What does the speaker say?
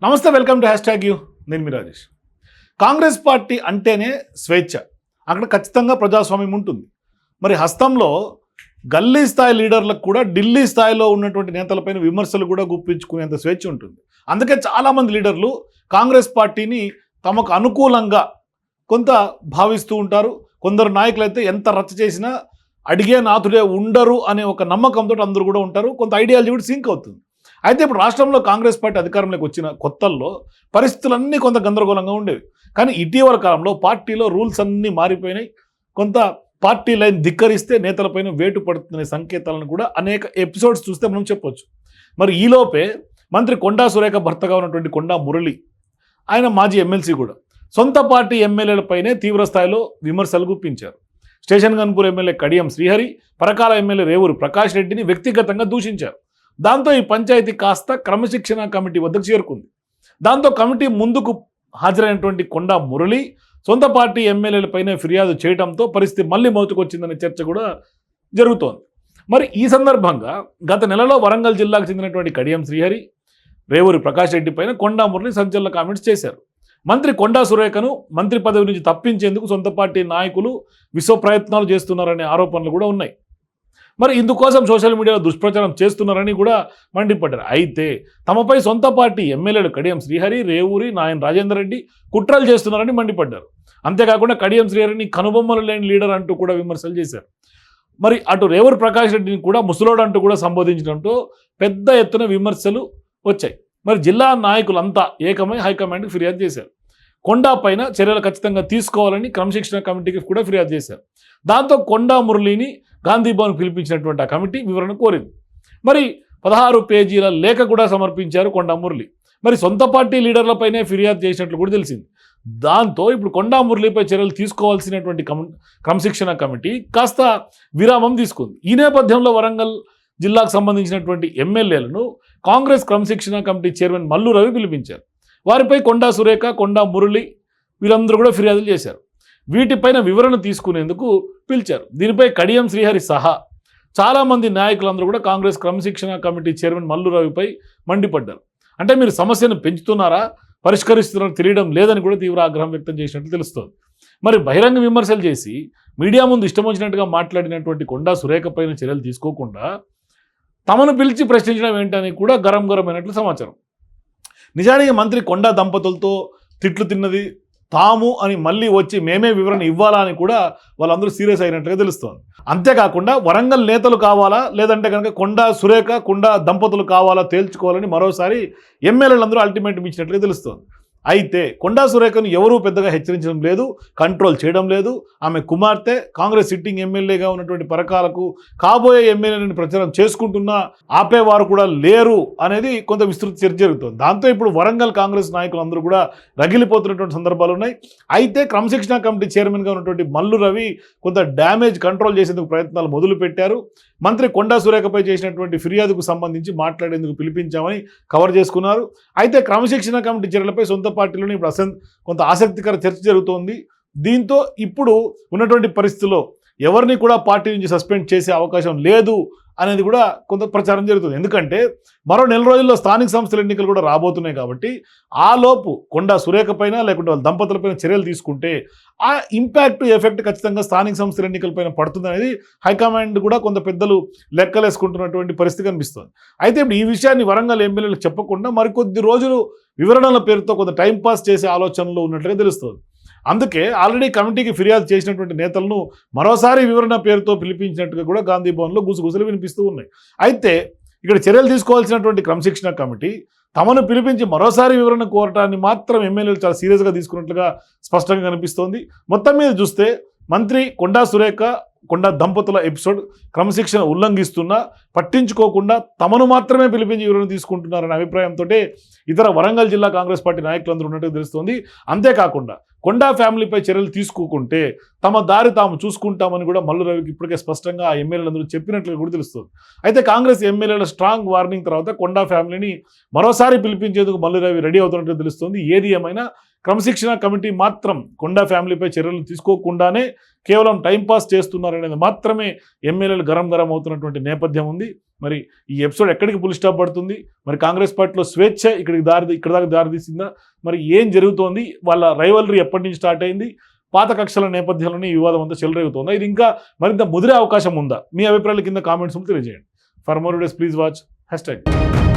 నమస్తే, welcome to #you. నేను మీ Rajesh. Congress party అంటేనే స్వేచ్ఛ, అక్కడ ఖచ్చితంగా ప్రజాస్వామ్యం ఉంటుంది. మరి హస్తంలో గల్లీ స్థాయి లీడర్లకు కూడా ఢిల్లీ స్థాయిలో ఉన్నటువంటి నేతలపైన విమర్శలు కూడా గుప్పించుకునేంత స్వేచ్ఛ ఉంటుంది. అందుకే చాలామంది లీడర్లు కాంగ్రెస్ పార్టీని తమకు అనుకూలంగా కొంత భావిస్తూ ఉంటారు. కొందరు నాయకులు అయితే ఎంత రచ్చ చేసినా అడిగే నాథుడే ఉండరు అనే ఒక నమ్మకంతో అందరూ కూడా ఉంటారు. కొంత ఐడియాలజీ కూడా సింక్ అవుతుంది. అయితే ఇప్పుడు రాష్ట్రంలో కాంగ్రెస్ పార్టీ అధికారంలోకి వచ్చిన కొత్తల్లో పరిస్థితులన్నీ కొంత గందరగోళంగా ఉండేవి. కానీ ఇటీవల కాలంలో పార్టీలో రూల్స్ అన్నీ మారిపోయినాయి. కొంత పార్టీ లైన్ ధిక్కరిస్తే నేతలపైన వేటు పడుతున్న సంకేతాలను కూడా అనేక ఎపిసోడ్స్ చూస్తే మనం చెప్పొచ్చు. మరి ఈలోపే మంత్రి కొండా సురేఖ భర్తగా ఉన్నటువంటి కొండా మురళి, ఆయన మాజీ ఎమ్మెల్సీ కూడా, సొంత పార్టీ ఎమ్మెల్యేలపైనే తీవ్ర స్థాయిలో విమర్శలు గుప్పించారు. Station Ghanpur MLA Kadiyam Srihari, Parakala MLA Revuri Prakash రెడ్డిని వ్యక్తిగతంగా దూషించారు. దాంతో ఈ పంచాయతీ కాస్త క్రమశిక్షణ కమిటీ వద్దకు చేరుకుంది. దాంతో కమిటీ ముందుకు హాజరైనటువంటి కొండా మురళి సొంత పార్టీ ఎమ్మెల్యేలపైనే ఫిర్యాదు చేయడంతో పరిస్థితి మళ్ళీ మౌతుకొచ్చిందనే చర్చ కూడా జరుగుతోంది. మరి ఈ సందర్భంగా గత నెలలో వరంగల్ జిల్లాకు చెందినటువంటి కడియం శ్రీహరి, రేవూరి ప్రకాష్ రెడ్డి పైన కొండా మురళి సంచలన కామెంట్స్ చేశారు. మంత్రి కొండా సురేఖను మంత్రి పదవి నుంచి తప్పించేందుకు సొంత పార్టీ నాయకులు విశ్వ ప్రయత్నాలు చేస్తున్నారనే ఆరోపణలు కూడా ఉన్నాయి. మరి ఇందుకోసం సోషల్ మీడియాలో దుష్ప్రచారం చేస్తున్నారని కూడా మండిపడ్డారు. అయితే తమపై సొంత పార్టీ ఎమ్మెల్యేలు కడియం శ్రీహరి, రేవూరి, నాయన్ రాజేందర్ రెడ్డి కుట్రలు చేస్తున్నారని మండిపడ్డారు. అంతేకాకుండా కడియం శ్రీహరిని కనుబొమ్మలు లేని లీడర్ అంటూ కూడా విమర్శలు చేశారు. మరి అటు రేవూరి ప్రకాష్ రెడ్డిని కూడా ముసలోడు అంటూ కూడా సంబోధించడంతో పెద్ద ఎత్తున విమర్శలు వచ్చాయి. మరి జిల్లా నాయకులంతా ఏకమై హైకమాండ్కి ఫిర్యాదు చేశారు. కొండా పైన చర్యలు ఖచ్చితంగా తీసుకోవాలని క్రమశిక్షణ కమిటీకి కూడా ఫిర్యాదు చేశారు. దాంతో కొండా మురళిని గాంధీ భవన్ పిలిపించినటువంటి ఆ కమిటీ వివరణ కోరింది. మరి 16 పేజీల లేఖ కూడా సమర్పించారు కొండా మురళి. మరి సొంత పార్టీ లీడర్లపైనే ఫిర్యాదు చేసినట్లు కూడా తెలిసింది. దాంతో ఇప్పుడు కొండా మురళిపై చర్యలు తీసుకోవాల్సినటువంటి క్రమశిక్షణ కమిటీ కాస్త విరామం తీసుకుంది. ఈ నేపథ్యంలో వరంగల్ జిల్లాకు సంబంధించినటువంటి ఎమ్మెల్యేలను కాంగ్రెస్ క్రమశిక్షణ కమిటీ చైర్మన్ మల్లు రవి పిలిపించారు. వారిపై కొండా సురేఖ, కొండా మురళి వీళ్ళందరూ కూడా ఫిర్యాదులు చేశారు. వీటిపైన వివరణ తీసుకునేందుకు పిలిచారు. దీనిపై కడియం శ్రీహరి సహా చాలామంది నాయకులందరూ కూడా కాంగ్రెస్ క్రమశిక్షణ కమిటీ చైర్మన్ మల్లు రవిపై మండిపడ్డారు. అంటే మీరు సమస్యను పెంచుతున్నారా, పరిష్కరిస్తున్నారో తెలియడం లేదని కూడా తీవ్ర ఆగ్రహం వ్యక్తం చేసినట్లు తెలుస్తోంది. మరి బహిరంగ విమర్శలు చేసి మీడియా ముందు ఇష్టం వచ్చినట్టుగా మాట్లాడినటువంటి కొండా సురేఖ పైన చర్యలు తీసుకోకుండా తమను పిలిచి ప్రశ్నించడం ఏంటని కూడా గరం అయినట్లు సమాచారం. నిజానికి మంత్రి కొండా దంపతులతో తిట్లు తిన్నది తాము అని మళ్ళీ వచ్చి మేమే వివరణ ఇవ్వాలా అని కూడా వాళ్ళందరూ సీరియస్ అయినట్టుగా తెలుస్తోంది. అంతేకాకుండా వరంగల్ నేతలు కావాలా, లేదంటే కనుక కొండా సురేఖ, కొండా దంపతులు కావాలా తేల్చుకోవాలని మరోసారి ఎమ్మెల్యేలందరూ అల్టిమేటం ఇచ్చినట్లుగా తెలుస్తోంది. అయితే కొండా సురేఖను ఎవరూ పెద్దగా హెచ్చరించడం లేదు, కంట్రోల్ చేయడం లేదు. ఆమె కుమార్తె కాంగ్రెస్ సిట్టింగ్ ఎమ్మెల్యేగా ఉన్నటువంటి పరకాలకు కాబోయే ఎమ్మెల్యేని ప్రచారం చేసుకుంటున్నా ఆపేవారు కూడా లేరు అనేది కొంత విస్తృత చర్చ జరుగుతుంది. దాంతో ఇప్పుడు వరంగల్ కాంగ్రెస్ నాయకులు అందరూ కూడా రగిలిపోతున్నటువంటి సందర్భాలు ఉన్నాయి. అయితే క్రమశిక్షణ కమిటీ చైర్మన్గా ఉన్నటువంటి మల్లు రవి కొంత డ్యామేజ్ కంట్రోల్ చేసేందుకు ప్రయత్నాలు మొదలుపెట్టారు. మంత్రి కొండా సురేఖపై చేసినటువంటి ఫిర్యాదుకు సంబంధించి మాట్లాడేందుకు పిలిపించామని కవర్ చేసుకున్నారు. అయితే క్రమశిక్షణ కమిటీ చర్యలపై సొంత పార్టీలోనే ఇప్పుడు కొంత ఆసక్తికర చర్చ జరుగుతోంది. దీంతో ఇప్పుడు ఉన్నటువంటి పరిస్థితుల్లో ఎవరిని కూడా పార్టీ నుంచి సస్పెండ్ చేసే అవకాశం లేదు అనేది కూడా కొంత ప్రచారం జరుగుతుంది. ఎందుకంటే మరో నెల రోజుల్లో స్థానిక సంస్థల ఎన్నికలు కూడా రాబోతున్నాయి కాబట్టి ఆలోపు కొండా సురేఖ పైన లేకుంటే వాళ్ళ దంపతులపైన చర్యలు తీసుకుంటే ఆ ఇంపాక్ట్ ఎఫెక్ట్ ఖచ్చితంగా స్థానిక సంస్థల ఎన్నికలపైన పడుతుంది అనేది హైకమాండ్ కూడా కొంత పెద్దలు లెక్కలేసుకుంటున్నటువంటి పరిస్థితి కనిపిస్తుంది. అయితే ఇప్పుడు ఈ విషయాన్ని వరంగల్ ఎమ్మెల్యేలకు చెప్పకుండా మరికొద్ది రోజులు వివరణల పేరుతో కొంత టైంపాస్ చేసే ఆలోచనలో ఉన్నట్లుగా తెలుస్తుంది. అందుకే ఆల్రెడీ కమిటీకి ఫిర్యాదు చేసినటువంటి నేతలను మరోసారి వివరణ పేరుతో పిలిపించినట్టుగా కూడా గాంధీ భవన్లో గుసగుసలు వినిపిస్తూ ఉన్నాయి. అయితే ఇక్కడ చర్యలు తీసుకోవాల్సినటువంటి క్రమశిక్షణ కమిటీ తమను పిలిపించి మరోసారి వివరణ కోరటాన్ని మాత్రం ఎమ్మెల్యేలు చాలా సీరియస్గా తీసుకున్నట్లుగా స్పష్టంగా కనిపిస్తోంది. మొత్తం మీద చూస్తే మంత్రి కొండా సురేఖ, కొండా దంపతుల ఎపిసోడ్ క్రమశిక్షణ ఉల్లంఘిస్తున్నా పట్టించుకోకుండా తమను మాత్రమే పిలిపించి వివరణ తీసుకుంటున్నారనే అభిప్రాయంతో ఇతర వరంగల్ జిల్లా కాంగ్రెస్ పార్టీ నాయకులందరూ ఉన్నట్టుగా తెలుస్తోంది. అంతేకాకుండా కొండా ఫ్యామిలీపై చర్యలు తీసుకోకుంటే తమ దారి తాము చూసుకుంటామని కూడా మల్లు రవికి ఇప్పటికే స్పష్టంగా ఆ ఎమ్మెల్యేలందరూ చెప్పినట్లుగా కూడా తెలుస్తుంది. అయితే కాంగ్రెస్ ఎమ్మెల్యేల స్ట్రాంగ్ వార్నింగ్ తర్వాత కొండా ఫ్యామిలీని మరోసారి పిలిపించేందుకు మల్లు రవి రెడీ అవుతున్నట్టు తెలుస్తుంది. ఏది ఏమైనా క్రమశిక్షణ కమిటీ మాత్రం కొండా ఫ్యామిలీపై చర్యలు తీసుకోకుండానే కేవలం టైంపాస్ చేస్తున్నారనేది మాత్రమే ఎమ్మెల్యేలు గరం అవుతున్నటువంటి నేపథ్యం ఉంది. మరి ఈ ఎపిసోడ్ ఎక్కడికి ఫుల్ స్టాప్ పడుతుంది? మరి కాంగ్రెస్ పార్టీలో స్వేచ్ఛ ఇక్కడ దాకా దారితీసిందా? మరి ఏం జరుగుతోంది? వాళ్ళ రైవలరీ ఎప్పటి నుంచి స్టార్ట్ అయింది? పాత కక్షల నేపథ్యంలోనే ఈ వివాదం అంతా చెలరేగుతుందా? ఇది ఇంకా మరింత ముదిరే అవకాశం ఉందా? మీ అభిప్రాయాల కింద కామెంట్స్ తెలియజేయండి. For more videos please watch #.